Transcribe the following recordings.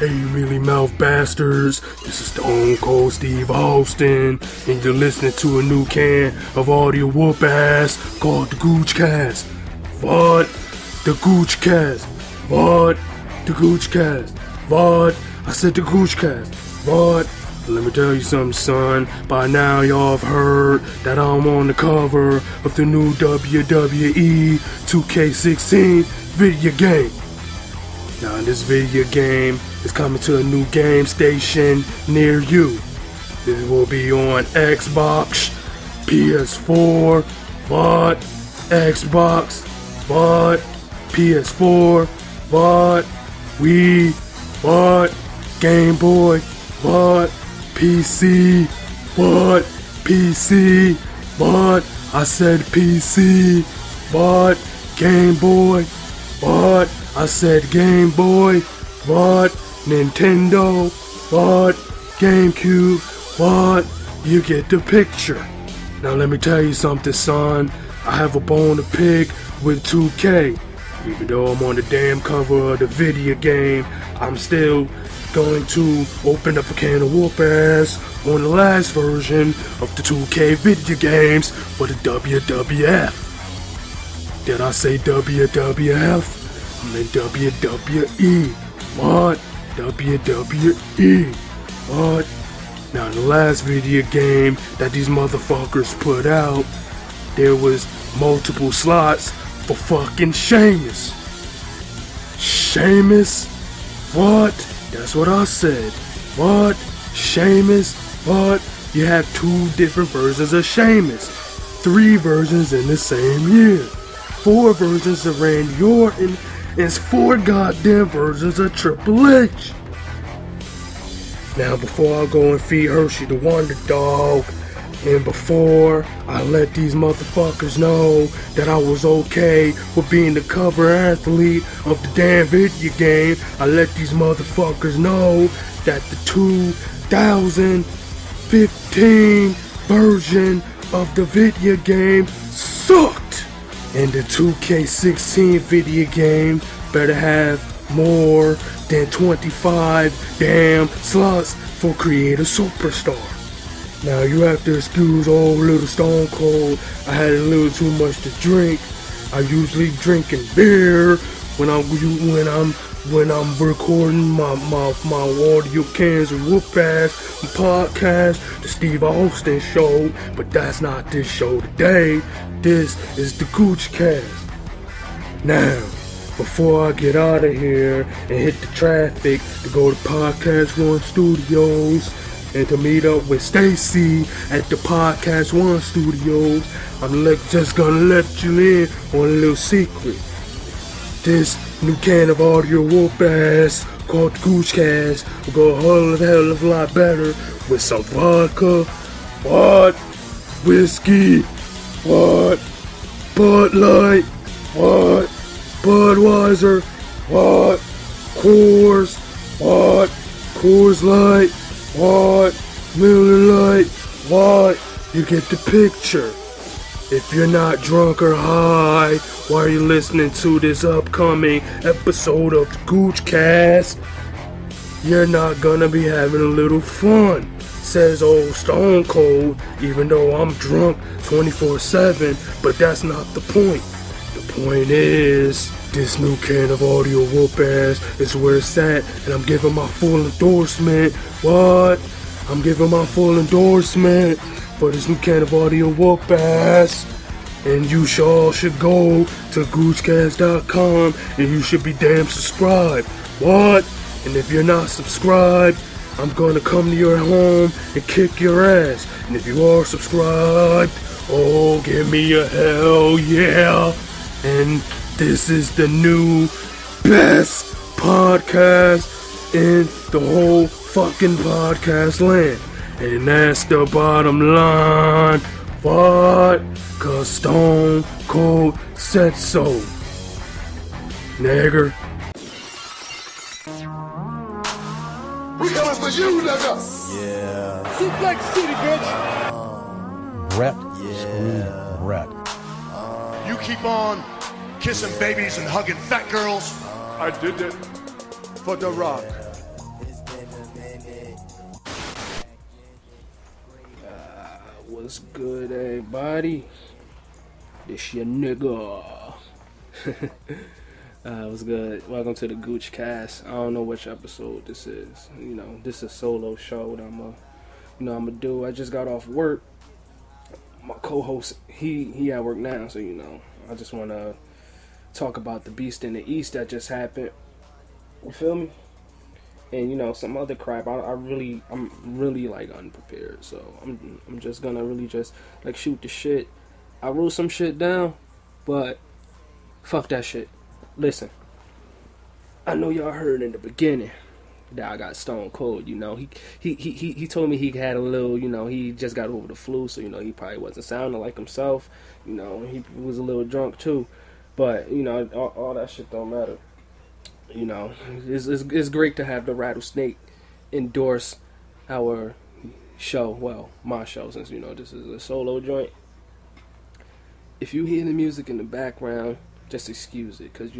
Hey, you mealy mouth bastards, this is Stone Cold Steve Austin, and you're listening to a new can of audio whoop ass called the Gooch Cast. What? The Gooch Cast. What? The Gooch Cast. What? I said the Gooch Cast. What? Let me tell you something, son. By now y'all have heard that I'm on the cover of the new WWE 2K16 video game. Now this video game is coming to a new game station near you. This will be on Xbox, PS4, what? Xbox, what? PS4, what? Wii, what? Game Boy, what? PC, what? PC, what? I said PC, what? Game Boy, what? I said Game Boy, what? Nintendo, what? GameCube, what? You get the picture. Now let me tell you something, son. I have a bone to pick with 2K. Even though I'm on the damn cover of the video game, I'm still going to open up a can of whoop ass on the last version of the 2K video games for the WWF. Did I say WWF? I meant WWE. What? WWE. What? Now in the last video game that these motherfuckers put out, there was multiple slots for fucking Sheamus. Sheamus? What? That's what I said. What? Sheamus? What? You have 2 different versions of Sheamus. 3 versions in the same year. 4 versions of Randy Orton. And 4 goddamn versions of Triple H. Now before I go and feed Hershey the Wonder Dog, and before I let these motherfuckers know that I was okay with being the cover athlete of the damn video game, I let these motherfuckers know that the 2015 version of the video game sucked. And the 2K16 video game better have more than 25 damn slots for Creator Superstar. Now you have to excuse old little Stone Cold. I had a little too much to drink. I usually drinking beer when I'm recording my audio cans of whoop ass podcast, the Steve Austin Show. But that's not this show today. This is the Gooch Cast. Now, before I get out of here and hit the traffic to go to Podcast One Studios and to meet up with Stacy at the Podcast One Studios, I'm just gonna let you in on a little secret. This new can of audio whoop ass called the Gooch Cast will go a hell of a lot better with some vodka, what? Whiskey, what? Bud Light, what? Budweiser, what? Coors, what? Coors Light, what? Miller Lite, what? You get the picture. If you're not drunk or high while you're listening to this upcoming episode of the Gooch Cast, you're not gonna be having a little fun, says old Stone Cold, even though I'm drunk 24/7, but that's not the point. The point is, this new can of audio whoop ass is where it's at, and I'm giving my full endorsement. What? I'm giving my full endorsement for this new can of audio whoop ass. And you all should go to goochcast.com and you should be damn subscribed. What? And if you're not subscribed, I'm gonna come to your home and kick your ass. And if you are subscribed, oh, give me a hell yeah. And this is the new best podcast in the whole fucking podcast land. And that's the bottom line. What? Cause Stone Cold said so. Nigger. We coming for you, nigga. Yeah. Suplex City, bitch. Brett. Yeah. Brett. You keep on kissing babies and hugging fat girls. I did it for The Rock. What's good, everybody? This your nigga. What's good? Welcome to the Gooch Cast. I don't know which episode this is. You know, this is a solo show that I'm a do. I just got off work. My co-host, he at work now, so I just want to talk about the Beast in the East that just happened. You feel me? And some other crap. I'm really like unprepared, so I'm just gonna really just like shoot the shit. I wrote some shit down, but fuck that shit. Listen, I know y'all heard in the beginning that I got stone cold. He told me he had a little, he just got over the flu, so he probably wasn't sounding like himself. He was a little drunk too, but all that shit don't matter. It's great to have the Rattlesnake endorse our show. Well, my show, since this is a solo joint. If you hear the music in the background, just excuse it, cause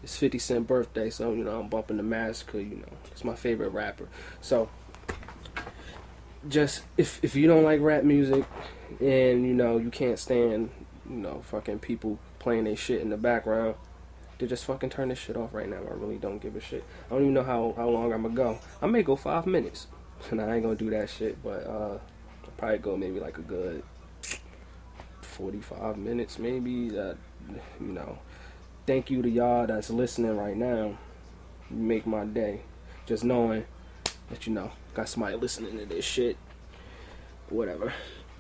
it's 50 Cent birthday, so I'm bumping the Massacre. It's my favorite rapper. So just if you don't like rap music and you can't stand fucking people playing their shit in the background, to just fucking turn this shit off right now. I really don't give a shit. I don't even know how long I'm gonna go. I may go 5 minutes, and I ain't gonna do that shit, but I'll probably go maybe like a good 45 minutes maybe. Thank you to y'all that's listening right now. You make my day, just knowing that got somebody listening to this shit, whatever.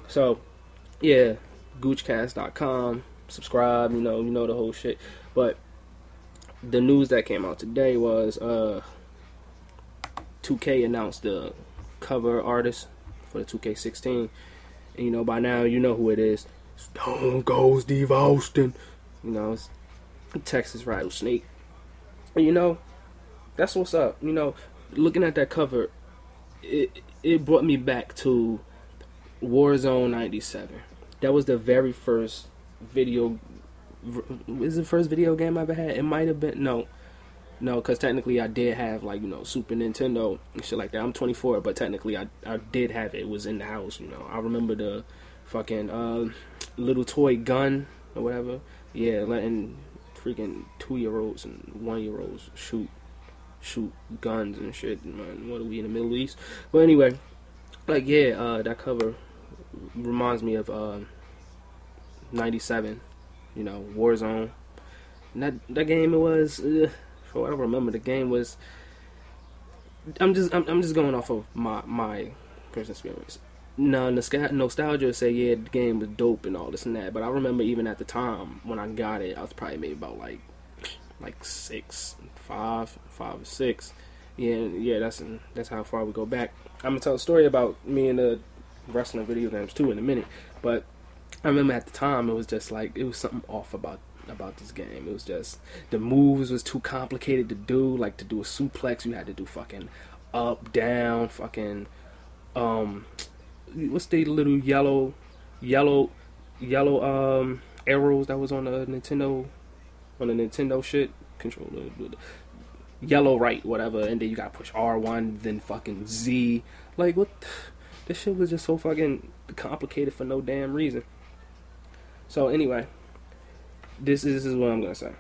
So yeah, goochcast.com, subscribe, you know the whole shit. But the news that came out today was 2K announced the cover artist for the 2K16, and by now you know who it is. Stone Cold Steve Austin. It's Texas Rattlesnake. And that's what's up. Looking at that cover, it brought me back to Warzone 97. That was the very first video. Is the first video game I ever had? It might have been no, because technically I did have Super Nintendo and shit like that. I'm 24, but technically I did have it. It was in the house. I remember the fucking little toy gun or whatever. Yeah, letting freaking 2-year-olds and 1-year-olds shoot guns and shit. Man, what are we in the Middle East? But anyway, that cover reminds me of 97. Warzone. And that game, it was, for what I remember, the game was. I'm just going off of my personal experience. No, nostalgia say the game was dope and all this and that, but I remember even at the time when I got it, I was probably maybe about like 5 or 6. Yeah, that's how far we go back. I'm gonna tell a story about me and the wrestling video games too in a minute, but I remember at the time it was just like it was something off about this game. It was just the moves was too complicated to do. Like to do a suplex, you had to do fucking up, down, fucking what's the little yellow arrows that was on the Nintendo shit controller, yellow right whatever, and then you gotta push R1 then fucking Z. Like what? This shit was just so fucking complicated for no damn reason. So anyway, this is what I'm gonna say.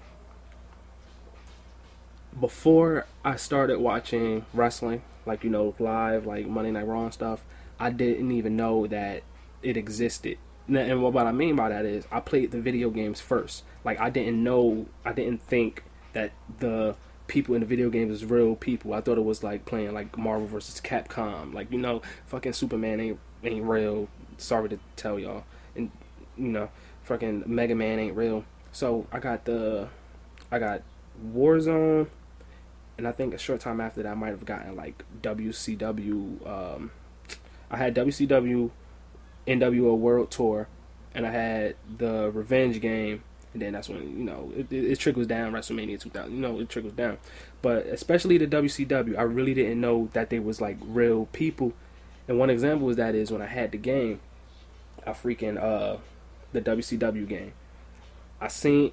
Before I started watching wrestling, live, like Monday Night Raw and stuff, I didn't even know that it existed. And what I mean by that is I played the video games first. Like I didn't think that the people in the video games was real people. I thought it was like playing like Marvel vs. Capcom. Like fucking Superman ain't real. Sorry to tell y'all. And fucking Mega Man ain't real. So I got Warzone, and I think a short time after that I might have gotten like WCW. I had WCW NWO World Tour, and I had the Revenge game, and then that's when it trickles down. WrestleMania 2000, it trickles down. But especially the WCW, I really didn't know that they was like real people. And one example is when I had the game, I freaking the WCW game. I seen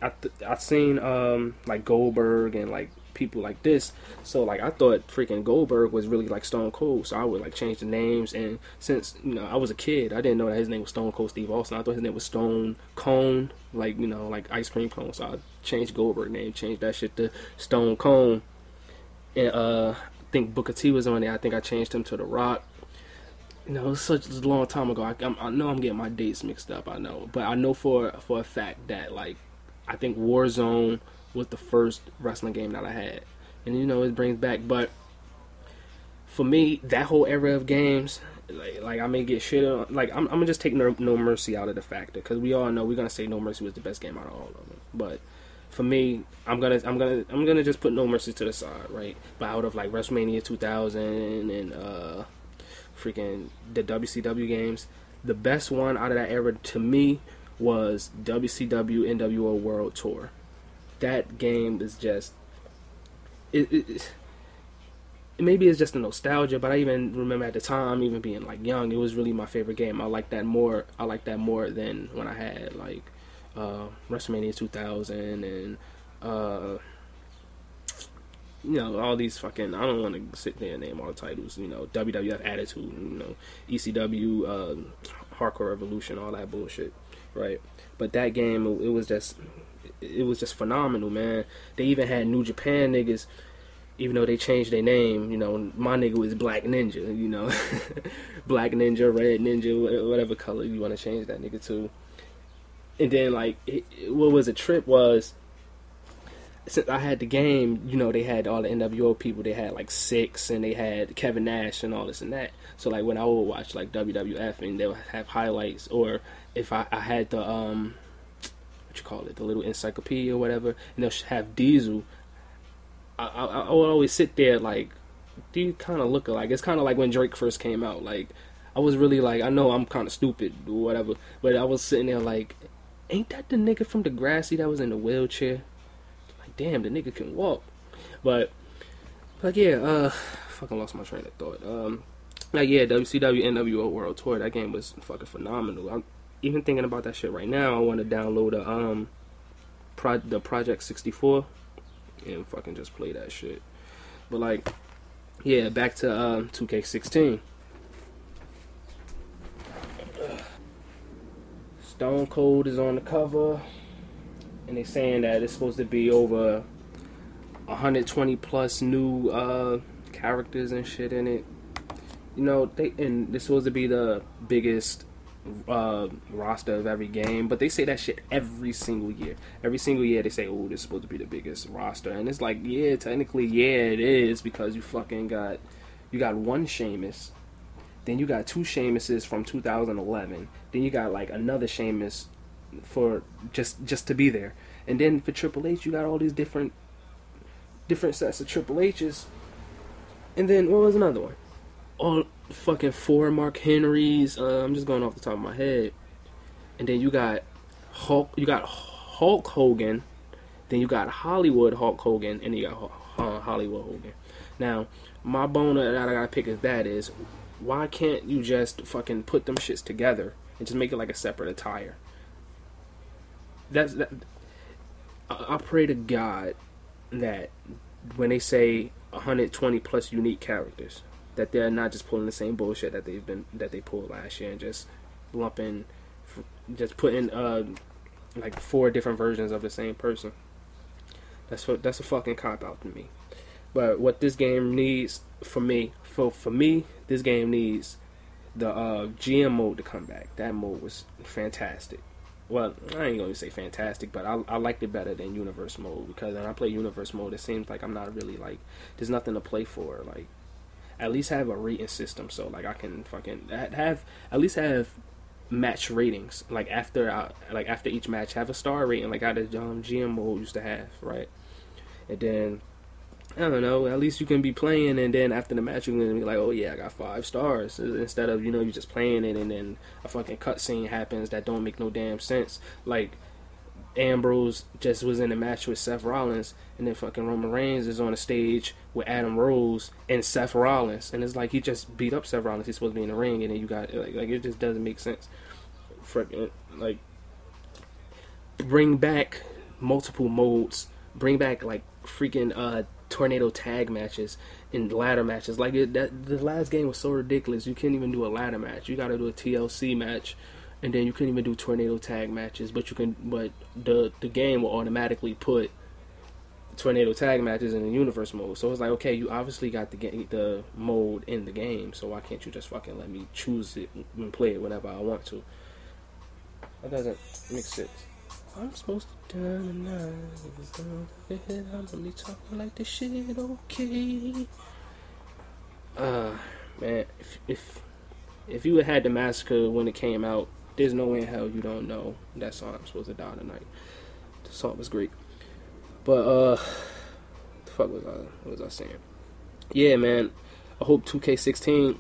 like Goldberg and like people like this. So like I thought freaking Goldberg was really like Stone Cold, so I would like change the names. And since I was a kid, I didn't know that his name was Stone Cold Steve Austin. I thought his name was Stone Cone, like like ice cream cone. So I changed Goldberg name, changed that shit to Stone Cone. And I think Booker T was on there. I think I changed him to The Rock. It was such a long time ago. I know I'm getting my dates mixed up. I know, but I know for a fact that like I think Warzone was the first wrestling game that I had, and it brings back. But for me, that whole era of games, like I may get shit on. Like I'm gonna just take No Mercy out of the factor, because we all know we're gonna say No Mercy was the best game out of all of them. But for me, I'm gonna just put No Mercy to the side, right? But out of like WrestleMania 2000 and freaking the WCW games, the best one out of that era to me was WCW NWO World Tour. That game is just maybe it's just a nostalgia, but I even remember at the time, even being like young, it was really my favorite game. I like that more than when I had like WrestleMania 2000 and all these fucking, I don't want to sit there and name all the titles, WWF Attitude, ECW, Hardcore Revolution, all that bullshit, right? But that game, it was just phenomenal, man. They even had New Japan niggas, even though they changed their name. My nigga was Black Ninja, Black Ninja, Red Ninja, whatever color you want to change that nigga to. And then like, what was a trip was, since I had the game, they had all the NWO people. They had like Six, and they had Kevin Nash and all this and that. So like when I would watch like WWF, and they would have highlights, or if I had the the little encyclopedia or whatever, and they'll have Diesel, I would always sit there like, do you kind of look alike? It's kind of like when Drake first came out. Like I was really like, I know I'm kind of stupid or whatever, but I was sitting there like, ain't that the nigga from Degrassi that was in the wheelchair? Damn, the nigga can walk. But yeah, fucking lost my train of thought. WCW NWO World Tour, that game was fucking phenomenal. I'm even thinking about that shit right now. I want to download the Project 64 and fucking just play that shit. But like, yeah, back to 2K16. Stone Cold is on the cover. And they're saying that it's supposed to be over 120 plus new characters and shit in it. And this supposed to be the biggest roster of every game. But they say that shit every single year. Every single year they say, oh, this is supposed to be the biggest roster. And it's like, yeah, technically, yeah, it is, because you fucking got one Sheamus. Then you got two Sheamuses from 2011. Then you got like another Sheamus for just to be there. And then for Triple H, you got all these different sets of Triple H's. And then what was another one? All fucking 4 Mark Henrys. I'm just going off the top of my head. And then you got Hulk Hogan. Then you got Hollywood Hulk Hogan, and you got Hollywood Hogan. Now, my bone that I gotta pick is why can't you just fucking put them shits together and just make it like a separate attire? I pray to God that when they say 120 plus unique characters, that they're not just pulling the same bullshit that they pulled last year and just putting like 4 different versions of the same person. That's a fucking cop out to me. But what this game needs for me, this game needs the GM mode to come back. That mode was fantastic. Well, I ain't gonna say fantastic, but I liked it better than Universe mode, because when I play Universe mode, it seems like I'm not really like, there's nothing to play for. Like, at least have a rating system, so like I can fucking have match ratings. Like after each match, have a star rating, like how the GM mode used to have, right? And then, I don't know, at least you can be playing, and then after the match, you're going to be like, oh yeah, I got 5 stars. Instead of, you just playing it, and then a fucking cutscene happens that don't make no damn sense. Like, Ambrose just was in a match with Seth Rollins, and then fucking Roman Reigns is on a stage with Adam Rose and Seth Rollins, and it's like he just beat up Seth Rollins. He's supposed to be in the ring, and then you got, like it just doesn't make sense. Like, bring back multiple modes. Bring back, like, freaking tornado tag matches and ladder matches. Like the last game was so ridiculous. You can't even do a ladder match. You got to do a TLC match, and then you couldn't even do tornado tag matches. But the game will automatically put tornado tag matches in the universe mode. So it's like, okay, you obviously got the mode in the game, so why can't you just fucking let me choose it and play it whenever I want to? That doesn't make sense. I'm supposed to turn the night. I'm only talking like this shit, okay? Man, if you had the massacre when it came out, there's no way in hell you don't know that song, I'm supposed to die tonight. The song was great. But the fuck what was I saying? Yeah, man. I hope 2K16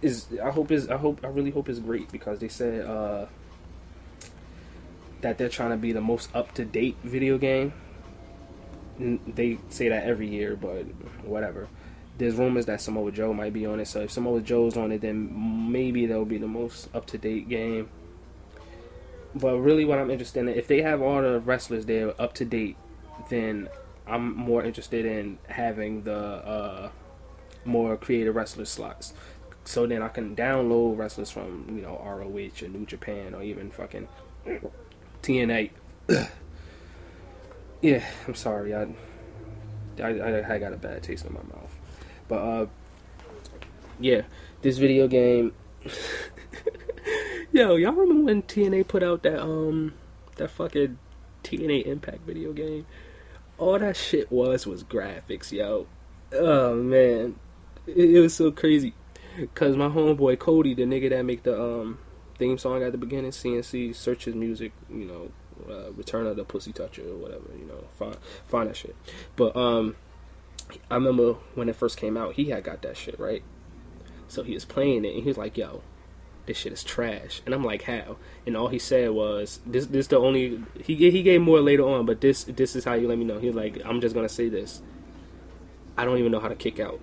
is. I really hope it's great, because they said that they're trying to be the most up to date video game. They say that every year, but whatever. There's rumors that Samoa Joe might be on it, so if Samoa Joe's on it, then maybe they'll be the most up to date game. But really, what I'm interested in, if they have all the wrestlers there up to date, then I'm more interested in having the more creative wrestler slots. So then I can download wrestlers from, you know, ROH or New Japan or even fucking TNA. Yeah, I'm sorry. I got a bad taste in my mouth. But yeah, this video game. Yo, y'all remember when TNA put out that fucking TNA Impact video game? All that shit was graphics, yo. Oh man, it was so crazy. Cause my homeboy Cody, the nigga that make the theme song at the beginning, CNC, search his music, you know, Return of the Pussy Toucher or whatever, you know, find that shit. But I remember when it first came out, he had got that shit, right? So he was playing it and he was like, yo, this shit is trash. And I'm like, how? And all he said was, this the only, he gave more later on, but this is how you let me know. He was like, I'm just gonna say this, I don't even know how to kick out.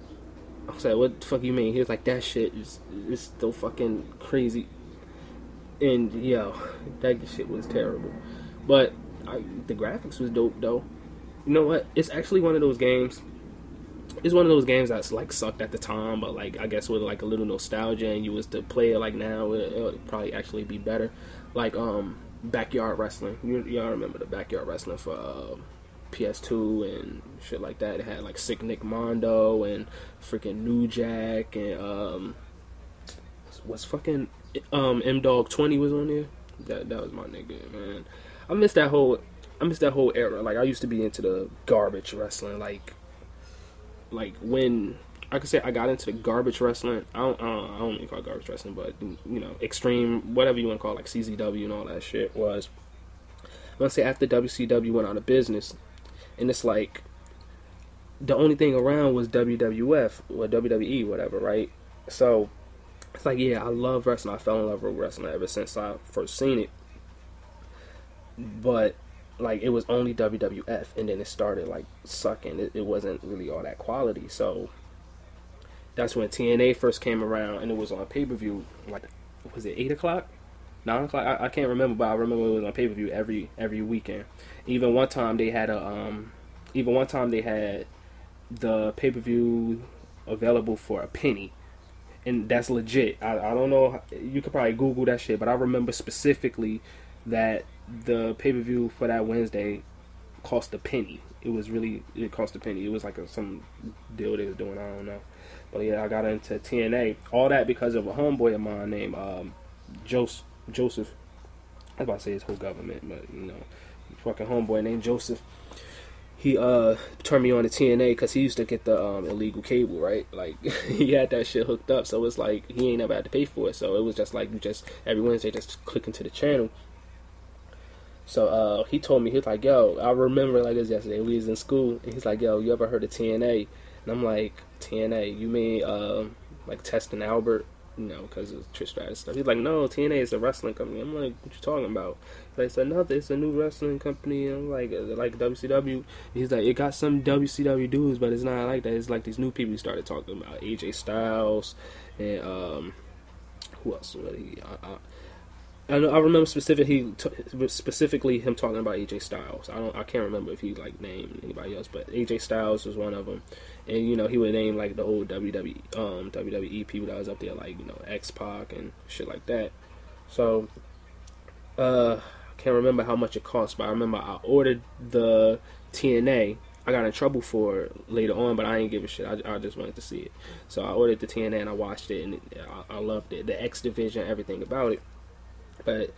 I was like, what the fuck you mean? He was like, that shit is so fucking crazy. And yo, that shit was terrible. But the graphics was dope though. You know what? It's actually one of those games. It's one of those games that's like sucked at the time, but like I guess with like a little nostalgia and you was to play it like now, it would probably actually be better. Like backyard wrestling. Y'all remember the backyard wrestling for PS2 and shit like that. It had like Sick Nick Mondo and freaking New Jack and what's fucking M-Dog 20 was on there. That was my nigga, man. I miss that whole era. Like I used to be into the garbage wrestling, like when I could say I got into the garbage wrestling. I don't even call it garbage wrestling, but you know, extreme, whatever you want to call it, like CZW and all that shit was. I want to say after WCW went out of business, and it's like the only thing around was WWF or WWE, whatever, right? So it's like, yeah, I love wrestling. I fell in love with wrestling ever since I first seen it. But like it was only WWF, and then it started like sucking. It wasn't really all that quality. So that's when TNA first came around, and it was on pay-per-view. Like, was it 8 o'clock, 9 o'clock? I can't remember, but I remember it was on pay-per-view every weekend. Even one time they had the pay-per-view available for a penny, and that's legit. I don't know. You could probably Google that shit, but I remember specifically that the pay-per-view for that Wednesday cost a penny. It cost a penny. It was like some deal they was doing, I don't know. But yeah, I got into TNA. All that because of a homeboy of mine named Joseph. I was about to say his whole government, but you know, fucking homeboy named Joseph. He turned me on to TNA because he used to get the illegal cable, right? Like he had that shit hooked up, so it's like he ain't never had to pay for it. So it was just like you just every Wednesday just click into the channel. So he told me, he was like, yo, I remember like this yesterday. We was in school, and he's like, yo, you ever heard of TNA? And I'm like, TNA? You mean like Test and Albert? You know, because of Trish Stratus stuff. He's like, no, TNA is a wrestling company. I'm like, what you talking about? He's like, no, it's a new wrestling company. And I'm like WCW. And he's like, it got some WCW dudes, but it's not like that. It's like these new people he started talking about. AJ Styles and who else? I remember specifically him talking about AJ Styles. I can't remember if he like named anybody else, but AJ Styles was one of them. And you know, he would name like the old WWE people that was up there, like, you know, X-Pac and shit like that. So I can't remember how much it cost, but I remember I ordered the TNA. I got in trouble for it later on, but I ain't give a shit. I just wanted to see it. So I ordered the TNA and I watched it, and I loved it. The X Division, everything about it. But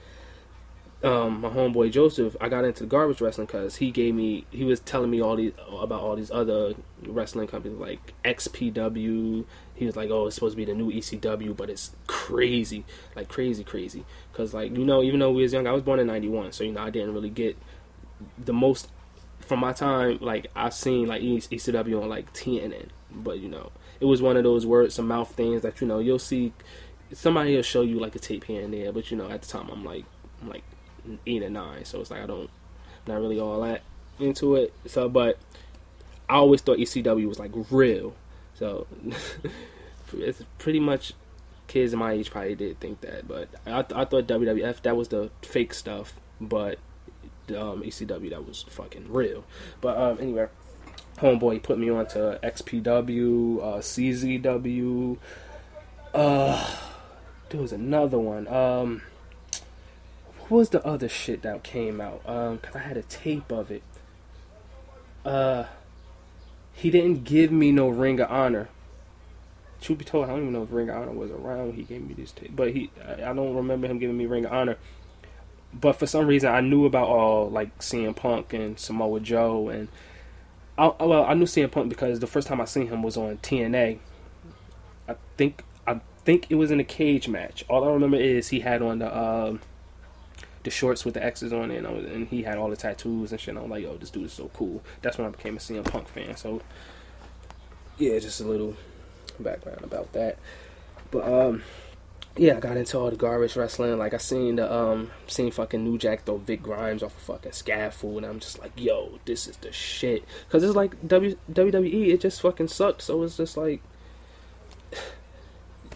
my homeboy Joseph, I got into garbage wrestling because he was telling me about all these other wrestling companies like XPW. He was like, oh, it's supposed to be the new ECW, but it's crazy, like crazy. Because, like, you know, even though we was young, I was born in 91, so, you know, I didn't really get the most from my time. Like, I've seen like ECW on like TNN, but, you know, it was one of those words of mouth things that, you know, you'll see. Somebody will show you like a tape here and there, but, you know, at the time I'm like 8 or 9, so it's like not really all that into it. So, but I always thought ECW was like real. So it's pretty much kids in my age probably did think that, but I thought WWF, that was the fake stuff, but ECW, that was fucking real. But anyway, homeboy put me on to XPW, CZW. There was another one. What was the other shit that came out? Cause I had a tape of it. He didn't give me no Ring of Honor. Truth be told, I don't even know if Ring of Honor was around when he gave me this tape. But I don't remember him giving me Ring of Honor. But for some reason, I knew about all like CM Punk and Samoa Joe, and I knew CM Punk because the first time I seen him was on TNA. I think it was in a cage match. All I remember is he had on the shorts with the X's on it, and he had all the tattoos and shit. And I was like, yo, this dude is so cool. That's when I became a CM Punk fan. So yeah, just a little background about that. But yeah, I got into all the garbage wrestling. Like, I seen fucking New Jack throw Vic Grimes off a fucking scaffold, and I'm just like, yo, this is the shit. Cause it's like WWE, it just fucking sucked. So it's just like,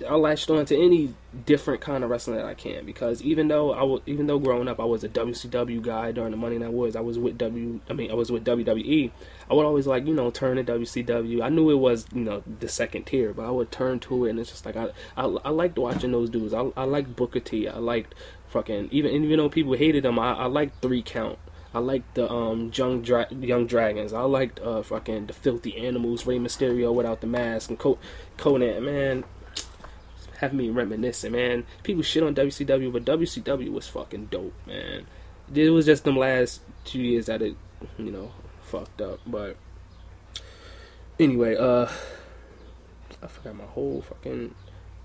I latched on to any different kind of wrestling that I can, because even though growing up I was a WCW guy during the Monday Night Wars, I was with WWE. I would always, like, you know, turn to WCW. I knew it was, you know, the second tier, but I would turn to it, and it's just like I liked watching those dudes. I liked Booker T. I liked fucking even though people hated them, I liked 3 Count. I liked the Young Dragons. I liked fucking the Filthy Animals, Rey Mysterio without the mask, and Conan, man. Have me reminiscing, man. People shit on WCW, but WCW was fucking dope, man. It was just them last 2 years that it, you know, fucked up. But anyway, I forgot my whole fucking.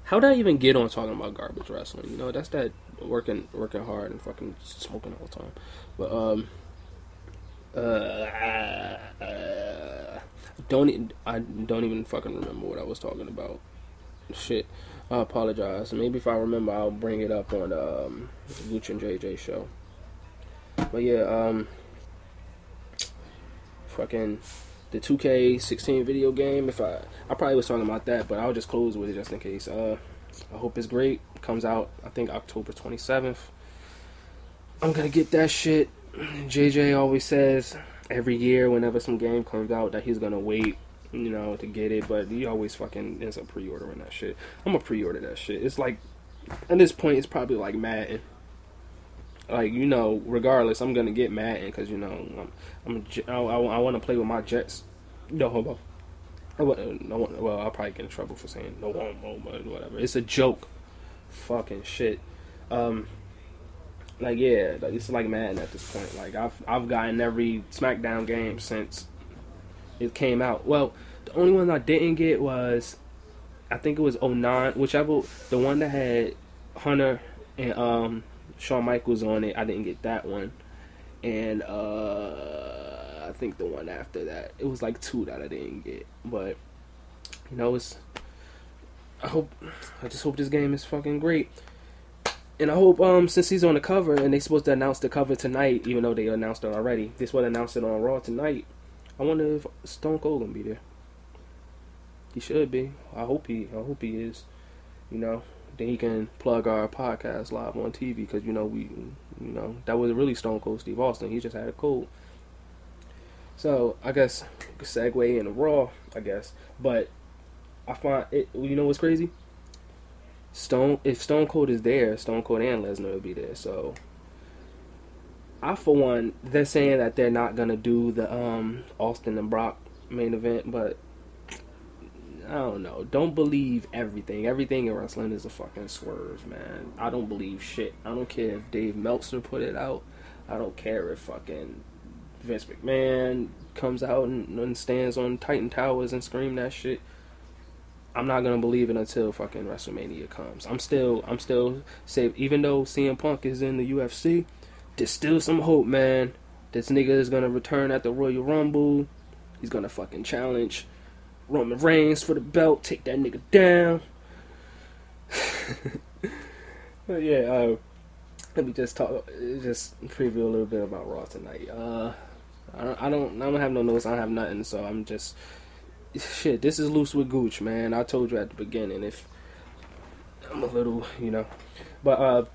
How did I even get on talking about garbage wrestling? You know, that's that working hard and fucking smoking all the time. But I don't even fucking remember what I was talking about. Shit. I apologize. Maybe if I remember, I'll bring it up on Gooch and JJ show. But yeah, fucking the 2K16 video game. I probably was talking about that, but I'll just close with it just in case. I hope it's great. It comes out, I think, October 27th. I'm gonna get that shit. JJ always says every year whenever some game comes out that he's gonna wait, you know, to get it, but he always fucking ends up pre-ordering that shit. I'm gonna pre-order that shit. It's like, at this point, it's probably like Madden. Like, you know, regardless, I'm gonna get Madden because, you know, I want to play with my Jets. No homo. Well, I'll probably get in trouble for saying no homo, but whatever. It's a joke. Fucking shit. Like, yeah, it's like Madden at this point. Like, I've gotten every SmackDown game since it came out. Well, the only one I didn't get was, I think it was 09, whichever, the one that had Hunter and Shawn Michaels on it. I didn't get that one. And I think the one after that, it was like 2 that I didn't get. But, you know, I just hope this game is fucking great. And I hope, since he's on the cover, and they're supposed to announce the cover tonight, even though they announced it already, they're supposed to announce it on Raw tonight. I wonder if Stone Cold gonna be there. He should be. I hope he is. You know, then he can plug our podcast live on TV because that was really Stone Cold Steve Austin. He just had a cold. So I guess segue into Raw, I guess. But I find it. You know what's crazy? If Stone Cold is there, Stone Cold and Lesnar will be there. So for one, they're saying that they're not gonna do the Austin and Brock main event, but I don't know. Don't believe everything. Everything in wrestling is a fucking swerve, man. I don't believe shit. I don't care if Dave Meltzer put it out. I don't care if fucking Vince McMahon comes out and stands on Titan Towers and scream that shit. I'm not gonna believe it until fucking WrestleMania comes. I'm still safe. Even though CM Punk is in the UFC, there's still some hope, man. This nigga is gonna return at the Royal Rumble. He's gonna fucking challenge Roman Reigns for the belt, take that nigga down. But yeah, let me just preview a little bit about Raw tonight. I don't have no notes. I don't have nothing. So I'm just shit. This is Loose with Gooch, man. I told you at the beginning if I'm a little, But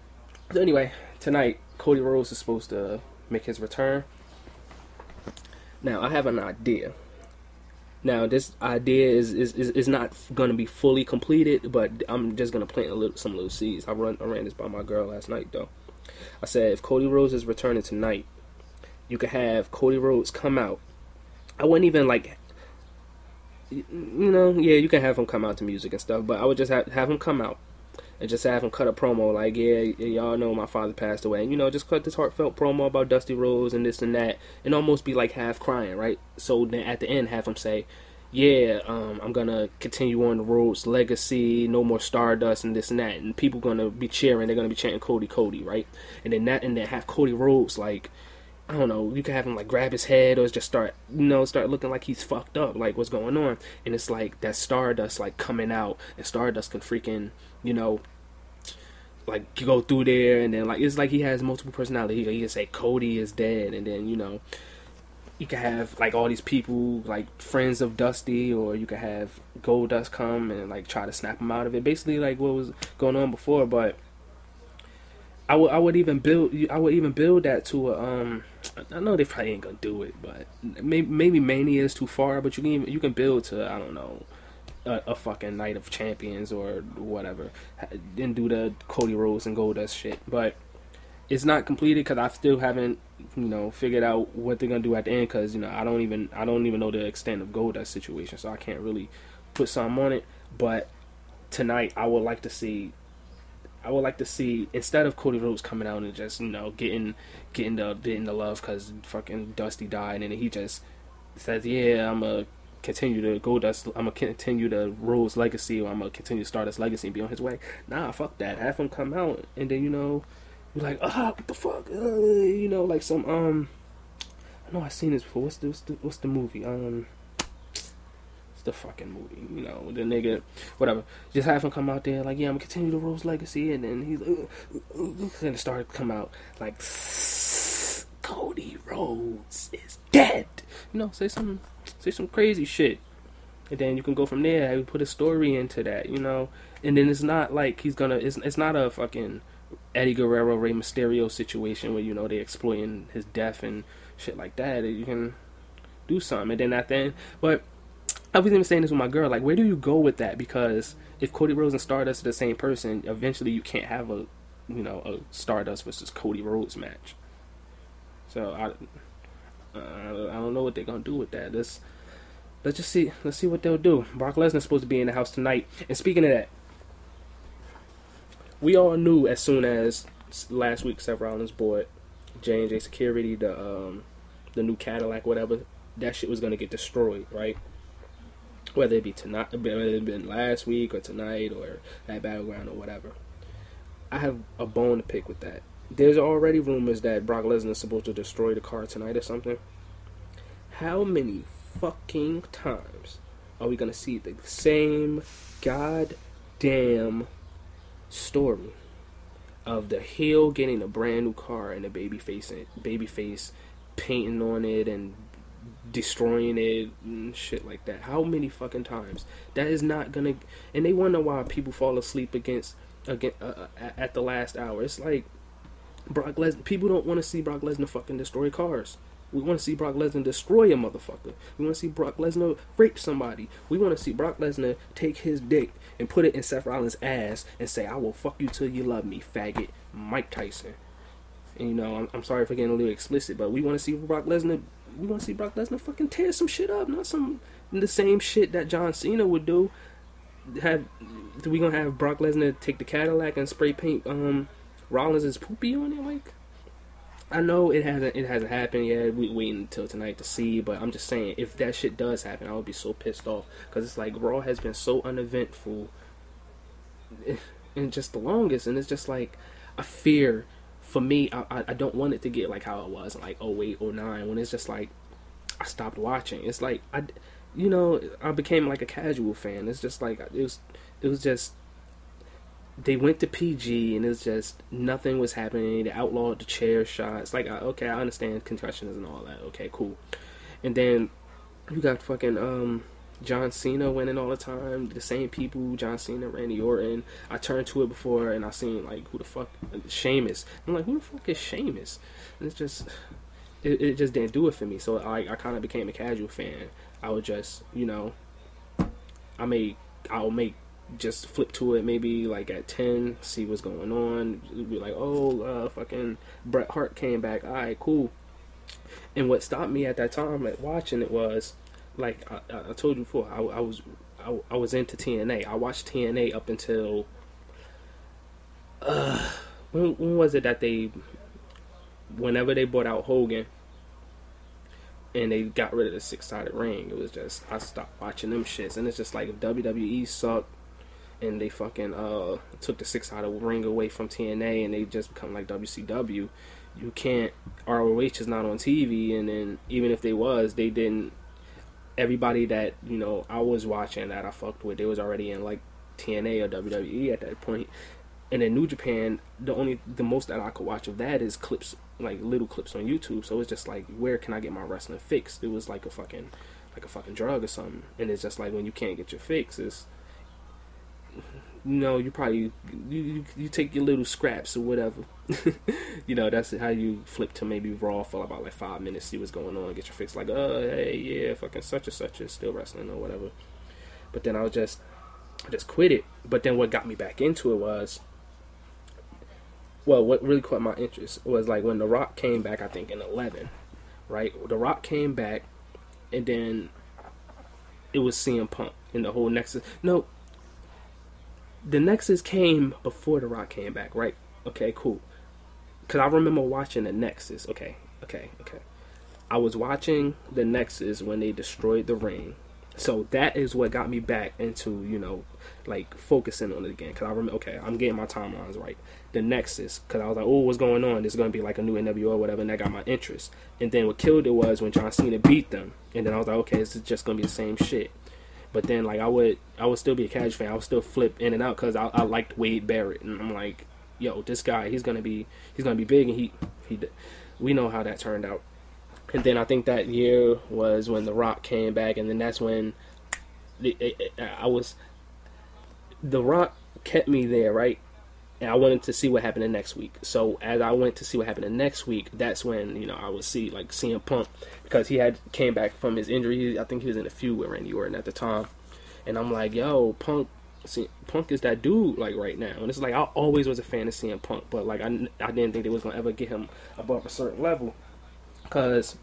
so anyway, tonight Cody Rhodes is supposed to make his return. Now I have an idea. Now, this idea is not going to be fully completed, but I'm just going to plant some little seeds. I ran this by my girl last night, though. I said, if Cody Rhodes is returning tonight, you could have Cody Rhodes come out. I wouldn't even, you can have him come out to music and stuff, but I would just have him come out and just have him cut a promo like, y'all know my father passed away. And, just cut this heartfelt promo about Dusty Rhodes and this and that and almost be like half crying, right? So then at the end have him say, I'm going to continue on the Rhodes legacy, no more Stardust and this and that. And people going to be cheering. They're going to be chanting Cody, Cody, right? And then have Cody Rhodes, I don't know, you can have him grab his head or just start looking like he's fucked up, like what's going on. And it's like that Stardust coming out, and Stardust can freaking, go through there, and then it's like he has multiple personalities. He can say Cody is dead, and then you can have all these people friends of Dusty, or you can have Goldust come and try to snap him out of it. Basically what was going on before, but I would even build that to a I know they probably ain't gonna do it, but maybe Mania is too far. But you can build to, I don't know, a fucking Night of Champions or whatever, and do the Cody Rhodes and Goldust shit. But it's not completed because I still haven't figured out what they're gonna do at the end. Because I don't even know the extent of Goldust situation, so I can't really put something on it. But tonight I would like to see, instead of Cody Rhodes coming out and just getting the love because fucking Dusty died, and he just says, I'm gonna continue to Goldust, I'm gonna continue the Rhodes legacy, or I'm gonna continue to Stardust legacy and be on his way. Nah, fuck that. Have him come out and then be like, what the fuck, like some I know I've seen this before. What's the movie? The fucking movie, the nigga, whatever. Just have him come out there I'm gonna continue the Rhodes legacy, and then he's gonna start to come out Cody Rhodes is dead. Say some crazy shit, and then you can go from there. I put a story into that, and then it's not like he's gonna. It's not a fucking Eddie Guerrero, Rey Mysterio situation where they exploiting his death and shit like that. You can do something, and then at the end, but. I was even saying this with my girl, where do you go with that? Because if Cody Rhodes and Stardust are the same person, eventually you can't have a Stardust versus Cody Rhodes match. So I don't know what they're gonna do with that. Let's just see. Let's see what they'll do. Brock Lesnar's supposed to be in the house tonight. And speaking of that, we all knew as soon as last week Seth Rollins bought J&J Security, the new Cadillac, whatever, that shit was gonna get destroyed, right? Whether it be tonight, whether it been last week or tonight or at Battleground or whatever. I have a bone to pick with that. There's already rumors that Brock Lesnar is supposed to destroy the car tonight or something. How many fucking times are we gonna see the same goddamn story of the heel getting a brand new car and the babyface painting on it and destroying it and shit like that? How many fucking times? That is not gonna. And they wonder why people fall asleep against again at the last hour. It's like Brock Lesnar. People don't want to see Brock Lesnar fucking destroy cars. We want to see Brock Lesnar destroy a motherfucker. We want to see Brock Lesnar rape somebody. We want to see Brock Lesnar take his dick and put it in Seth Rollins' ass and say, "I will fuck you till you love me, faggot." Mike Tyson. And, you know, I'm sorry for getting a little explicit, but we want to see Brock Lesnar. We want to see Brock Lesnar fucking tear some shit up, not the same shit that John Cena would do. We gonna have Brock Lesnar take the Cadillac and spray paint Rollins' poopy on it? Like, I know it hasn't happened yet. We waiting until tonight to see, but I'm just saying, if that shit does happen, I would be so pissed off, because it's like Raw has been so uneventful and just the longest, and it's just like I fear. For me, I don't want it to get like how it was in like 08, 09, when it's just like I stopped watching. It's like I became like a casual fan. It's just like it was just they went to PG and it's just nothing was happening. They outlawed the chair shots. Like, okay, I understand concussions and all that. Okay, cool. And then you got fucking John Cena winning all the time. The same people, John Cena, Randy Orton. I turned to it before and I seen like, who the fuck, Sheamus. I'm like, who the fuck is Sheamus? And it's just, it just didn't do it for me. So I kind of became a casual fan. I would just, I'll just flip to it maybe like at 10, see what's going on. It'd be like, fucking Bret Hart came back. All right, cool. And what stopped me at that time at watching it was, like I told you before, I was into TNA. I watched TNA up until when was it that whenever they brought out Hogan and they got rid of the 6-sided ring, it was just, I stopped watching them shits. And it's just like, if WWE sucked and they fucking took the 6-sided ring away from TNA and they just become like WCW, you can't, ROH is not on TV, and then even if they was, they didn't, everybody that, I was watching that I fucked with, they was already in like TNA or WWE at that point. And in New Japan, the most that I could watch of that is clips, like little clips on YouTube. So it's just like, where can I get my wrestling fix? It was like a fucking drug or something. And it's just like, when you can't get your fix, it's, you probably you take your little scraps or whatever. That's how you flip to maybe Raw for about like 5 minutes, see what's going on, get your fix. Like, hey, yeah, fucking such and such is still wrestling or whatever. But then I just quit it. But then what got me back into it was, well, what really caught my interest was like when The Rock came back, I think in 11, right? The Rock came back, and then it was CM Punk and the whole Nexus. No, the Nexus came before The Rock came back, right? Okay, cool. Because I remember watching the Nexus. Okay. I was watching the Nexus when they destroyed the ring. So that is what got me back into, like focusing on it again. Because I remember, okay, I'm getting my timelines right. The Nexus, because I was like, oh, what's going on? This is going to be like a new NWO or whatever, and that got my interest. And then what killed it was when John Cena beat them. And then I was like, okay, this is just going to be the same shit. But then, like, I would still be a casual fan. I would still flip in and out because I liked Wade Barrett, and I'm like, yo, this guy, he's gonna be big, and he we know how that turned out. And then I think that year was when The Rock came back, and then that's when The Rock kept me there, right? And I wanted to see what happened the next week. So as I went to see what happened the next week, that's when, I would see like CM Punk, because he came back from his injury. I think he was in a feud with Randy Orton at the time. And I'm like, yo, Punk is that dude like right now. And it's like, I always was a fan of CM Punk, but like I didn't think they was gonna ever get him above a certain level, because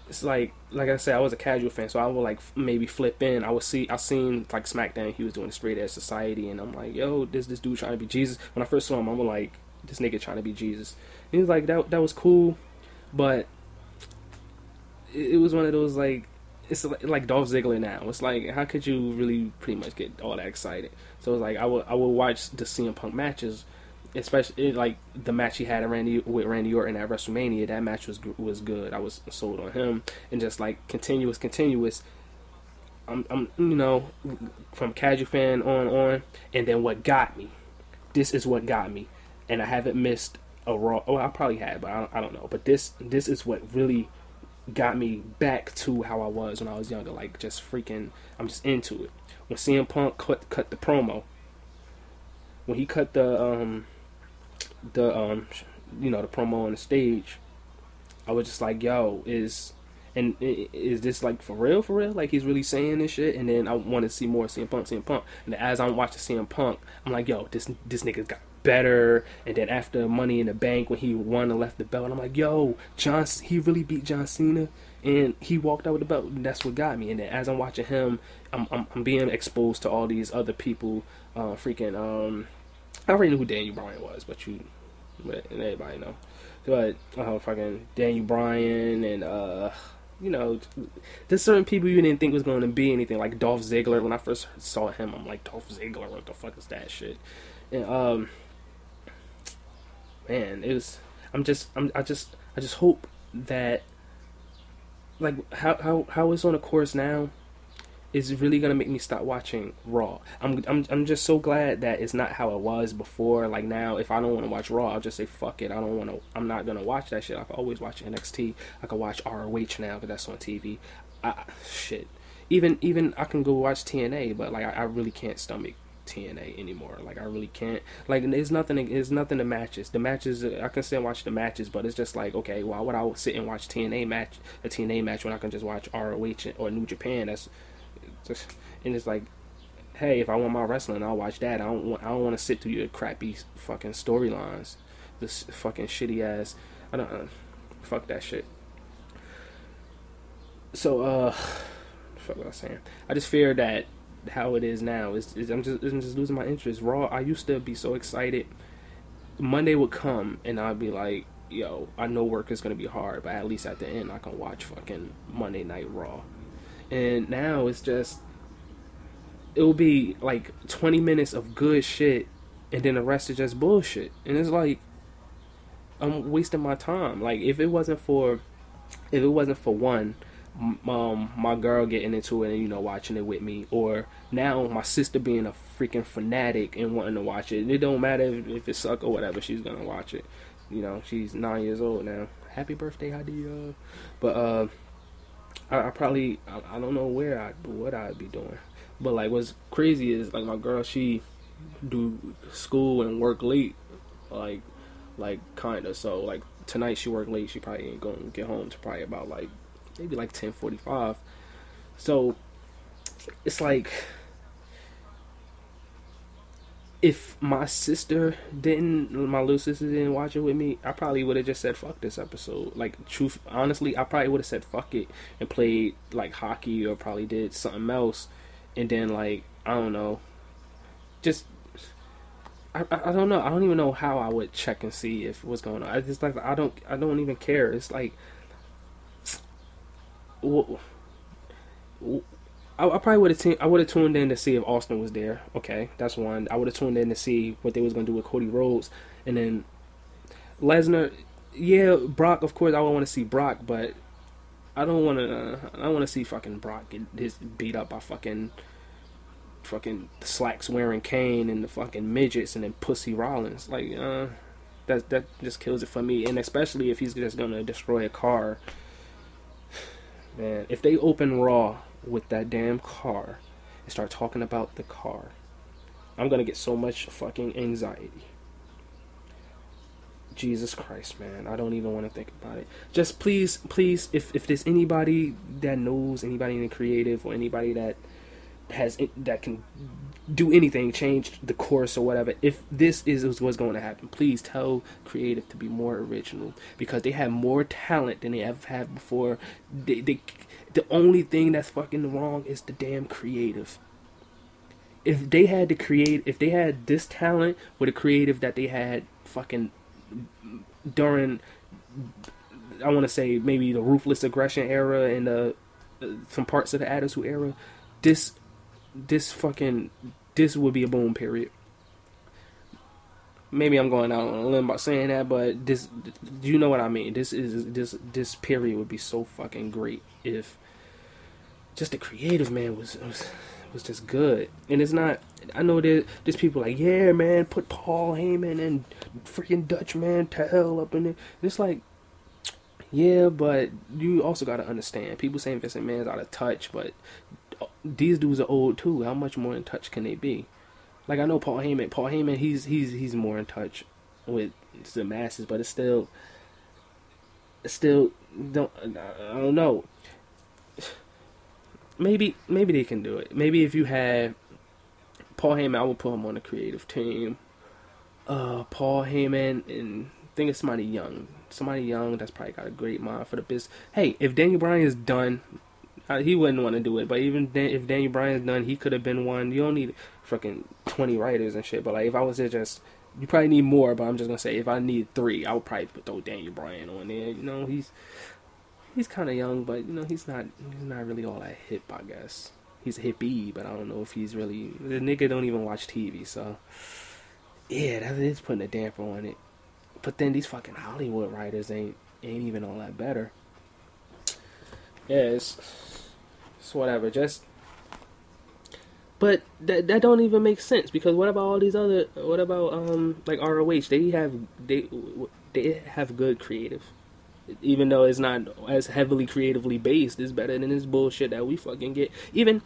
it's like I said, I was a casual fan, so I would like maybe flip in. I seen like SmackDown, he was doing Straight Edge Society, and I'm like, yo, this dude trying to be Jesus. When I first saw him, I'm like, this nigga trying to be Jesus. And he was like, that was cool, but it was one of those like, it's like Dolph Ziggler now. It's like, how could you really pretty much get all that excited? So it's like I would watch the CM Punk matches, especially like the match he had with Randy Orton at WrestleMania. That match was good. I was sold on him, and just like continuous. I'm from casual fan on, and then what got me. This is what got me, and I haven't missed a Raw. Oh, I probably had, but I don't know. But this is what really got me back to how I was when I was younger. Like, just freaking, I'm just into it. When CM Punk cut the promo, when he cut the you know, the promo on the stage, I was just like, yo, is this like for real, like he's really saying this shit? And then I want to see more CM Punk, and as I'm watching CM Punk, I'm like, yo, this nigga got better. And then after Money in the Bank, when he won and left the belt, I'm like, yo, he really beat John Cena, and he walked out with the belt, and that's what got me. And then as I'm watching him, I'm being exposed to all these other people. I already knew who Daniel Bryan was, but everybody know. But fucking Daniel Bryan, and you know, there's certain people you didn't think was going to be anything, like Dolph Ziggler. When I first saw him, I'm like, Dolph Ziggler, what the fuck is that shit? And man, it was. I just hope that, like, how it's on a course now is really gonna make me stop watching Raw. I'm just so glad that it's not how it was before. Like now, if I don't want to watch Raw, I'll just say fuck it. I'm not gonna watch that shit. I can always watch NXT. I can watch ROH now because that's on TV. Shit. Even I can go watch TNA, but like I really can't stomach TNA anymore. Like I really can't. Like there's nothing to matches. The matches I can sit and watch the matches, but it's just like, okay, why would I sit and watch a TNA match when I can just watch ROH or New Japan? And it's like, hey, if I want my wrestling, I'll watch that. I don't want to sit through your crappy fucking storylines, this fucking shitty ass. Fuck that shit. So fuck what I was saying. I just fear that how it is now is I'm just losing my interest. Raw, I used to be so excited. Monday would come and I'd be like, yo, I know work is gonna be hard, but at least at the end I can watch fucking Monday Night Raw. And now it's just, it'll be like 20 minutes of good shit, and then the rest is just bullshit. And it's like, I'm wasting my time. Like if it wasn't for one, my girl getting into it and, you know, watching it with me, or now my sister being a freaking fanatic and wanting to watch it. It don't matter if it suck or whatever, she's gonna watch it. You know, she's 9 years old now. Happy birthday, Hadia. But I probably, I don't know what I'd be doing. But like what's crazy is like my girl, she do school and work late, like kinda. So like tonight she worked late. She probably ain't gonna get home to probably about like maybe like 10:45. So it's like, if my little sister didn't watch it with me, I probably would have just said fuck this episode. Like honestly, I probably would have said fuck it and played like hockey or probably did something else, and then like I don't know, just I don't know. I don't even know how I would check and see if what's going on. I just like I don't even care. It's like, I probably would have tuned in to see if Austin was there. Okay, that's one. I would have tuned in to see what they was gonna do with Cody Rhodes, and then Lesnar. Yeah, Brock. Of course, I would want to see Brock, but I don't want to. I want to see fucking Brock get his beat up by fucking slacks wearing Kane and the fucking midgets and then Pussy Rollins. Like that just kills it for me. And especially if he's just gonna destroy a car. Man, if they open Raw with that damn car and start talking about the car, I'm gonna get so much fucking anxiety. Jesus Christ, man, I don't even want to think about it. Just please, if there's anybody that knows, anybody in the creative or anybody that can do anything, change the course or whatever, if this is what's going to happen, please tell creative to be more original, because they have more talent than they ever have before. The only thing that's fucking wrong is the damn creative. If they had this talent with the creative that they had fucking during, I want to say maybe the Ruthless Aggression era and some parts of the Attitude era, this would be a boom, period. Maybe I'm going out on a limb by saying that, but this, you know what I mean. This period would be so fucking great if just the creative, man, was just good. And it's not, I know there's people like, yeah, man, put Paul Heyman and freaking Dutch Man to hell up in it. It's like, yeah, but you also got to understand, people saying Vince McMahon's out of touch, but these dudes are old too. How much more in touch can they be? Like, I know Paul Heyman, he's more in touch with the masses, but it's still don't, I don't know. Maybe they can do it. Maybe if you had Paul Heyman, I would put him on the creative team. Paul Heyman, and I think it's somebody young that's probably got a great mind for the business. Hey, if Daniel Bryan is done, he wouldn't want to do it, but even if Daniel Bryan is done, he could have been one. You don't need fucking 20 writers and shit, but like, if I was there, just, you probably need more, but I'm just gonna say, if I need 3, I would probably throw Daniel Bryan on there. You know, he's kind of young, but you know, he's not really all that hip, I guess. He's a hippie, but I don't know if he's really, the nigga don't even watch TV, so yeah, that is putting a damper on it. But then these fucking Hollywood writers ain't even all that better. Yeah, it's whatever. Just, but that don't even make sense, because what about all these other? What about like ROH? They have good creative, even though it's not as heavily creatively based. It's better than this bullshit that we fucking get. Even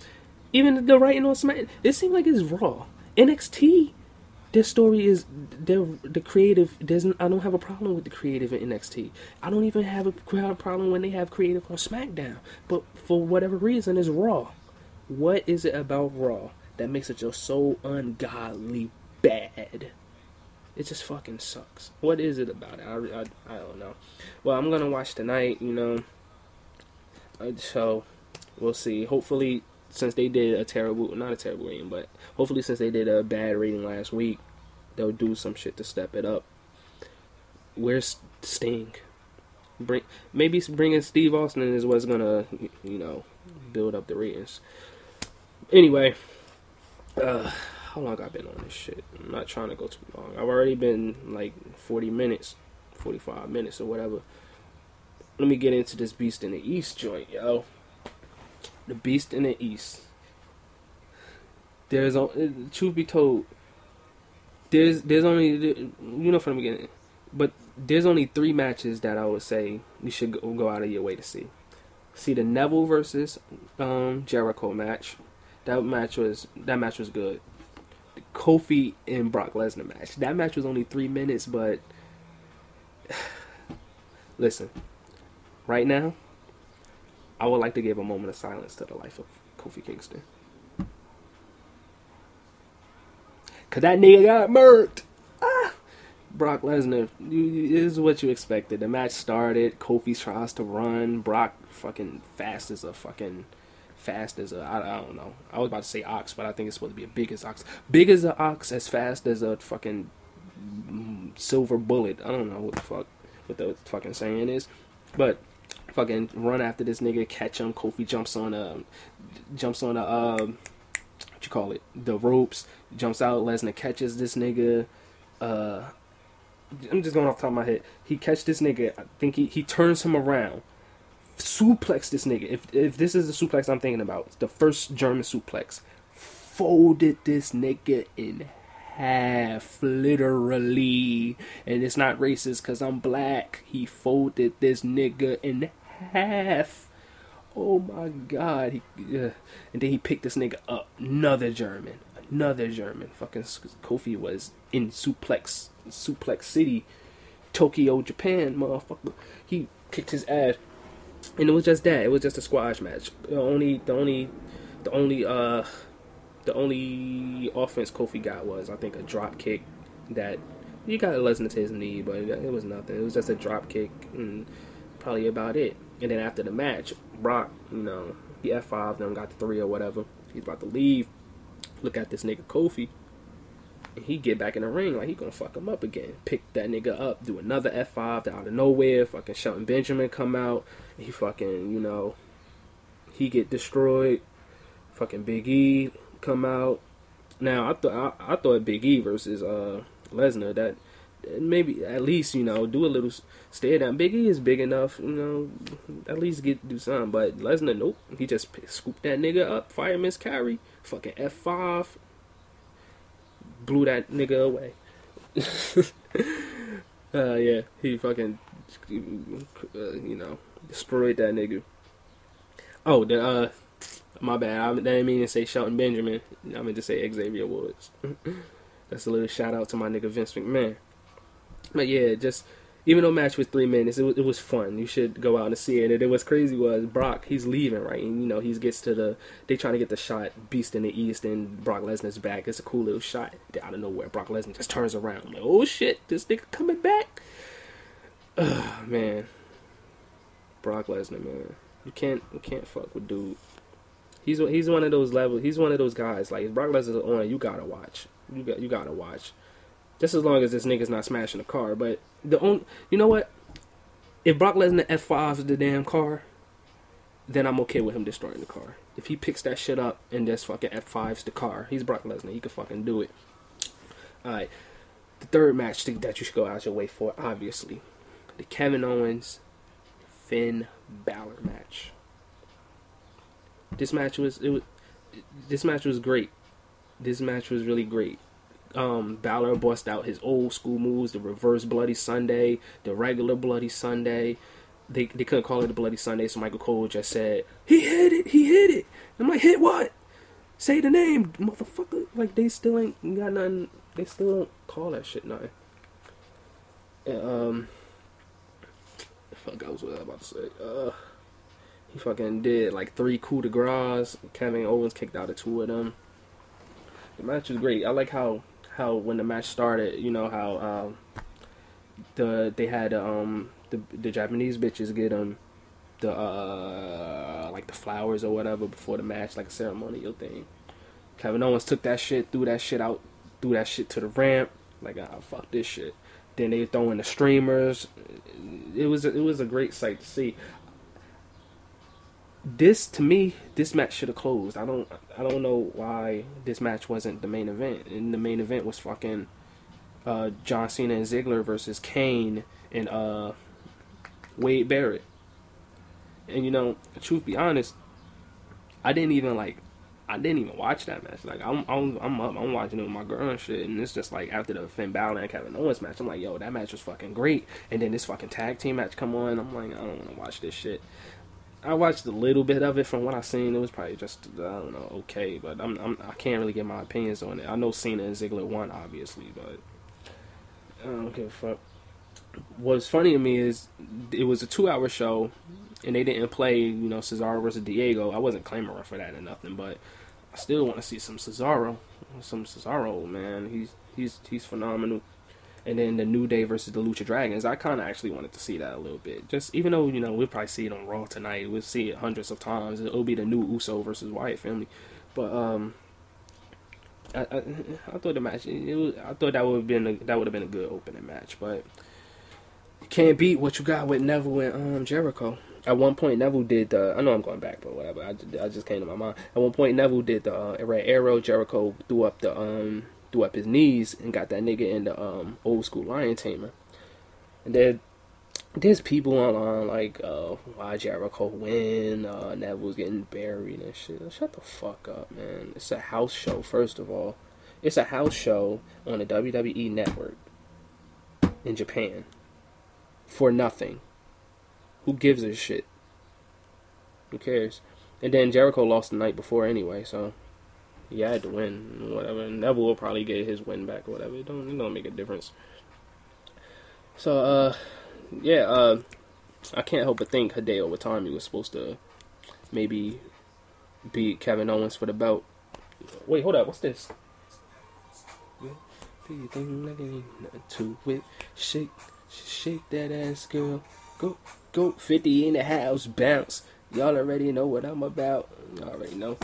the writing on SmackDown, it seems like it's raw. NXT. Their story is the creative. I don't have a problem with the creative in NXT. I don't even have a problem when they have creative on SmackDown. But for whatever reason, it's Raw. What is it about Raw that makes it just so ungodly bad? It just fucking sucks. What is it about it? I don't know. Well, I'm gonna watch tonight. You know. So we'll see. Hopefully, since they did not a terrible rating, but hopefully since they did a bad rating last week, they'll do some shit to step it up. Where's Sting? Maybe bringing Steve Austin is what's gonna, you know, build up the ratings. Anyway, how long I've been on this shit? I'm not trying to go too long. I've already been like 40 minutes, 45 minutes or whatever. Let me get into this Beast in the East joint, yo. The Beast in the East. Truth be told, there's only, you know, from the beginning, but there's only 3 matches that I would say you should go out of your way to see. See the Neville versus Jericho match. That match was good. The Kofi and Brock Lesnar match. That match was only 3 minutes, but listen, right now, I would like to give a moment of silence to the life of Kofi Kingston. Cause that nigga got murked. Brock Lesnar, this is what you expected. The match started, Kofi tries to run, Brock fucking fast as a, I don't know. I was about to say ox, but I think it's supposed to be a big as ox. Big as an ox, as fast as a fucking silver bullet. I don't know what the fucking saying is. But fucking run after this nigga, catch him. Kofi jumps on what you call it, the ropes, jumps out. Lesnar catches this nigga. I'm just going off the top of my head. He catch this nigga. I think he turns him around, suplex this nigga. If this is the suplex I'm thinking about, the first German suplex, folded this nigga in half, literally. And it's not racist because I'm black. He folded this nigga in half. Oh my god. And then he picked this nigga up. Another German. Fucking Kofi was in Suplex City, Tokyo, Japan, motherfucker. He kicked his ass. And it was just that. It was just a squash match. The only offense Kofi got was, I think, a drop kick that he got Lesnar to his knee, but it was nothing. It was just a drop kick and probably about it. And then after the match, Brock, you know, he F5'd them, got the 3 or whatever. He's about to leave. Look at this nigga Kofi. And he get back in the ring like he gonna fuck him up again. Pick that nigga up, do another F5 out of nowhere. Fucking Shelton Benjamin come out. He fucking, you know, he get destroyed. Fucking Big E come out. Now I thought Big E versus Lesnar, that maybe at least, you know, do a little stare down. Big E is big enough, you know, at least do something. But Lesnar, nope. He just scooped that nigga up, fireman's carry, fucking F5, blew that nigga away. Yeah, he fucking, you know, destroyed that nigga. Oh, My bad. I didn't mean to say Shelton Benjamin. I meant to say Xavier Woods. That's a little shout out to my nigga Vince McMahon. But yeah, just even though the match was 3 minutes, it was fun. You should go out and see it. And it was crazy was Brock, he's leaving, right? And you know, he gets to they trying to get the shot, Beast in the East, and Brock Lesnar's back. It's a cool little shot out of nowhere. Brock Lesnar just turns around. I'm like, oh shit, this nigga coming back. Man. Brock Lesnar, man. You can't fuck with dude. He's one of those levels. He's one of those guys. Like if Brock Lesnar's on, you gotta watch. You gotta watch. Just as long as this nigga's not smashing the car. But you know what? If Brock Lesnar F5s the damn car, then I'm okay with him destroying the car. If he picks that shit up and just fucking F5s the car, he's Brock Lesnar. He can fucking do it. All right. The third match that you should go out your way for, obviously, the Kevin Owens Finn Balor match. This match was great. This match was really great. Balor bust out his old school moves, the reverse Bloody Sunday, the regular Bloody Sunday. They couldn't call it a Bloody Sunday, so Michael Cole just said, he hit it. I'm like, hit what? Say the name, motherfucker. Like, they still ain't got nothing. They still don't call that shit nothing. Fuck, I was what I was about to say. He fucking did like 3 coup de grace. Kevin Owens kicked out of 2 of them. The match was great. I like how when the match started, you know how they had the Japanese bitches get them the like the flowers or whatever before the match, like a ceremonial thing. Kevin Owens took that shit, threw that shit to the ramp. Like, fuck this shit. Then they throw in the streamers. It was a great sight to see. To me, this match should have closed. I don't know why this match wasn't the main event. And the main event was fucking John Cena and Ziggler versus Kane and Wade Barrett. And you know, truth be honest, I didn't even watch that match. Like I'm watching it with my girl and shit, and it's just like after the Finn Balor and Kevin Owens match, I'm like, yo, that match was fucking great. And then this fucking tag team match come on, I'm like, I don't want to watch this shit. I watched a little bit of it. From what I seen, it was probably just I don't know, okay, but I can't really get my opinions on it. I know Cena and Ziggler won, obviously, but I don't give a fuck. What's funny to me is it was a 2-hour show, and they didn't play, you know, Cesaro versus Diego. I wasn't clamoring for that or nothing, but I still want to see some Cesaro. Man. He's phenomenal. And then the New Day versus the Lucha Dragons. I kind of actually wanted to see that a little bit. Just even though, you know, we'll probably see it on Raw tonight. We'll see it hundreds of times. It'll be the new Uso versus Wyatt family. But I thought the match. I thought that would have been a good opening match. But you can't beat what you got with Neville and Jericho. At one point, Neville did the. I know I'm going back, but whatever. I just came to my mind. At one point, Neville did the Red Arrow. Jericho threw up his knees and got that nigga in the old school Lion Tamer. And then there's people online like, why Jericho win? Neville's getting buried and shit. Shut the fuck up, man. It's a house show, first of all. It's a house show on the WWE network in Japan for nothing. Who gives a shit? Who cares? And then Jericho lost the night before anyway, so he had to win, whatever. Neville will probably get his win back or whatever. It don't make a difference. So, I can't help but think Hideo Itami was supposed to maybe beat Kevin Owens for the belt. Wait, hold up. What's this? Do you think nothing to it? Shake that ass, girl. Go 50 in the house, bounce. Y'all already know what I'm about. Y'all already know.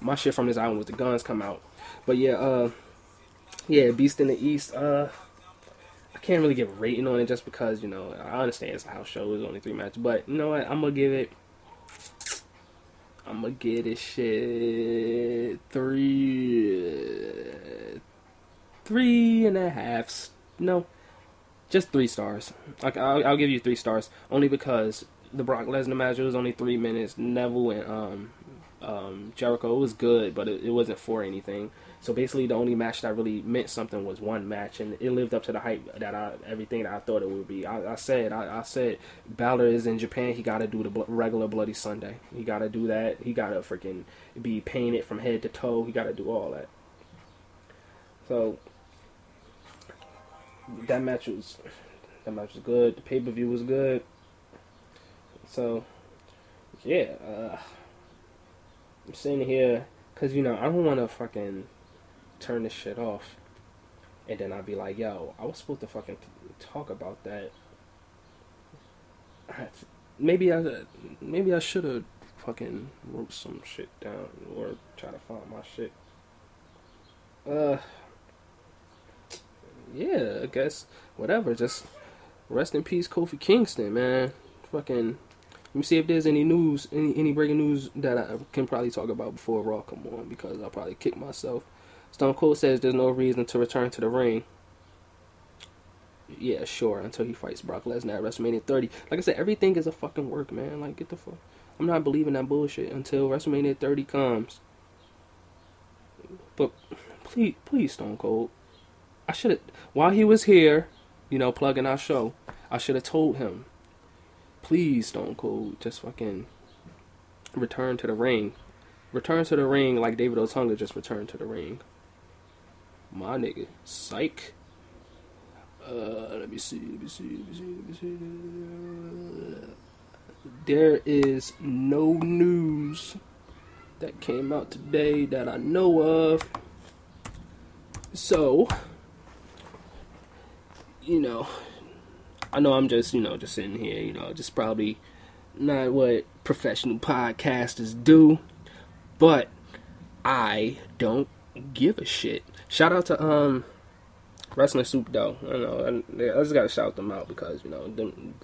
My shit from this album was The Guns Come Out. But yeah, Beast in the East, I can't really give a rating on it just because, you know, I understand it's a house show, it's only 3 matches, but you know what, I'm gonna give it shit 3.5. No, just 3 stars. I'll give you 3 stars, only because the Brock Lesnar match, it was only 3 minutes. Neville and Jericho. It was good, but it wasn't for anything. So basically, the only match that really meant something was one match, and it lived up to the hype that everything that I thought it would be. I said Balor is in Japan. He got to do the regular Bloody Sunday. He got to do that. He got to freaking be painted from head to toe. He got to do all that. So that match was good. The pay-per-view was good. So yeah, I'm sitting here because I don't want to fucking turn this shit off, and then I'd be like, yo, I was supposed to fucking talk about that. Maybe I should have fucking wrote some shit down or try to find my shit. Yeah, I guess whatever. Just rest in peace, Kofi Kingston, man. Fucking. Let me see if there's any news, any breaking news that I can probably talk about before Raw come on, because I'll probably kick myself. Stone Cold says there's no reason to return to the ring. Yeah, sure, until he fights Brock Lesnar at WrestleMania 30. Like I said, everything is a fucking work, man. Like, get the fuck. I'm not believing that bullshit until WrestleMania 30 comes. But please, Stone Cold. I should have, while he was here, plugging our show, I should have told him, please, Stone Cold, just fucking return to the ring. Return to the ring like David Otunga just returned to the ring. My nigga. Psych. Let me see. There is no news that came out today that I know of. So, I know I'm just, just sitting here, just probably not what professional podcasters do, but I don't give a shit. Shout out to Wrestling Soup though. I just gotta shout them out because them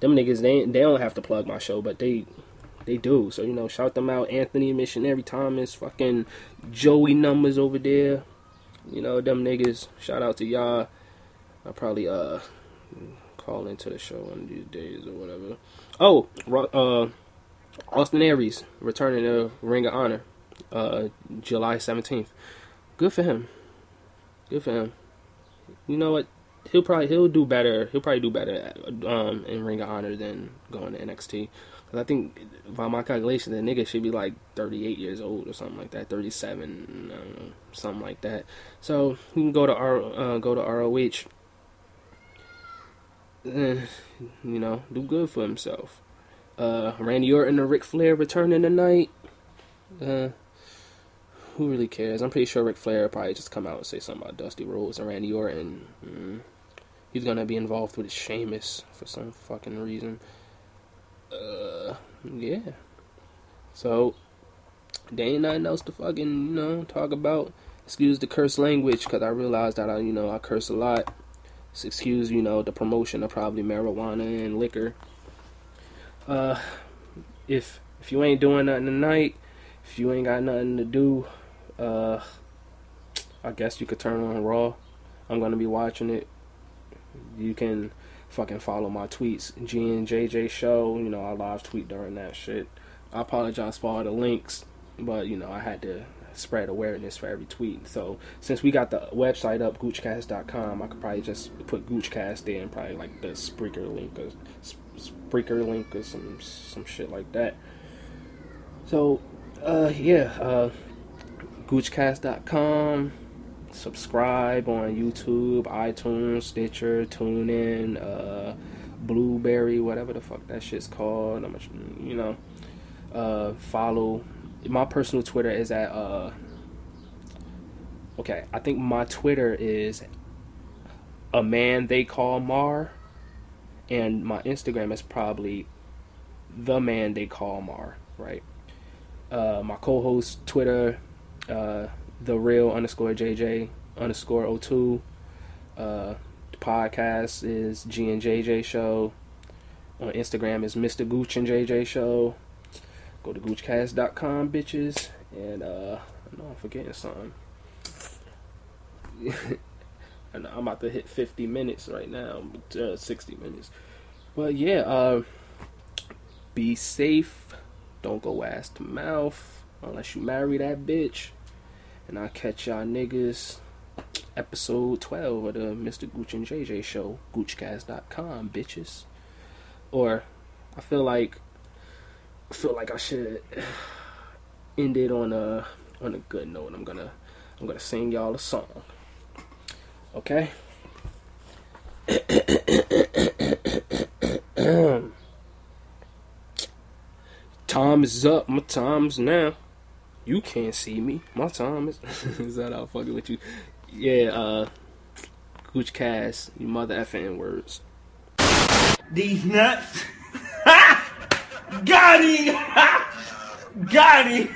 niggas they don't have to plug my show, but they do. So shout them out. Anthony Missionary Thomas, fucking Joey Numbers over there. Them niggas. Shout out to y'all. I'll probably call into the show one of these days or whatever. Oh, Austin Aries returning to Ring of Honor, July 17th. Good for him. You know what? He'll do better. He'll probably do better in Ring of Honor than going to NXT. Cause I think by my calculation, the nigga should be like 38 years old or something like that, 37, I don't know, something like that. So he can go to ROH. Do good for himself. Randy Orton and Ric Flair returning tonight. Who really cares? I'm pretty sure Ric Flair will probably just come out and say something about Dusty Rhodes and Randy Orton. He's gonna be involved with Sheamus for some fucking reason. Yeah. So there ain't nothing else to fucking talk about. Excuse the curse language, because I realized that I curse a lot. Excuse the promotion of probably marijuana and liquor. If you ain't doing nothing tonight, if you ain't got nothing to do, I guess you could turn on Raw. I'm gonna be watching it. You can fucking follow my tweets, G and JJ Show. I live tweet during that shit. I apologize for all the links, but I had to spread awareness for every tweet. So since we got the website up, goochcast.com, I could probably just put Goochcast there and probably like the Spreaker link or some shit like that. So goochcast.com. Subscribe on YouTube, iTunes, Stitcher, TuneIn, Blueberry, whatever the fuck that shit's called. Follow. My personal Twitter is at I think my Twitter is a man they call Mar, and my Instagram is probably the man they call Mar, right? My co-host Twitter, the real _JJ_02. The podcast is G and JJ Show. On Instagram is Mr. Gooch and JJ Show. Go to goochcast.com, bitches. And I know I'm forgetting something. And I'm about to hit 50 minutes right now, 60 minutes. But yeah, be safe. Don't go ass to mouth. unless you marry that bitch. And I'll catch y'all niggas episode 12 of the Mr. Gooch and JJ show, goochcast.com, bitches. Or I feel like I should end it on a good note. I'm gonna sing y'all a song. Okay? Time is up, my time's now. You can't see me. My time is is that how fucking with you? Yeah, Gooch Cast, you mother effing words. These nuts. Got him. Got him.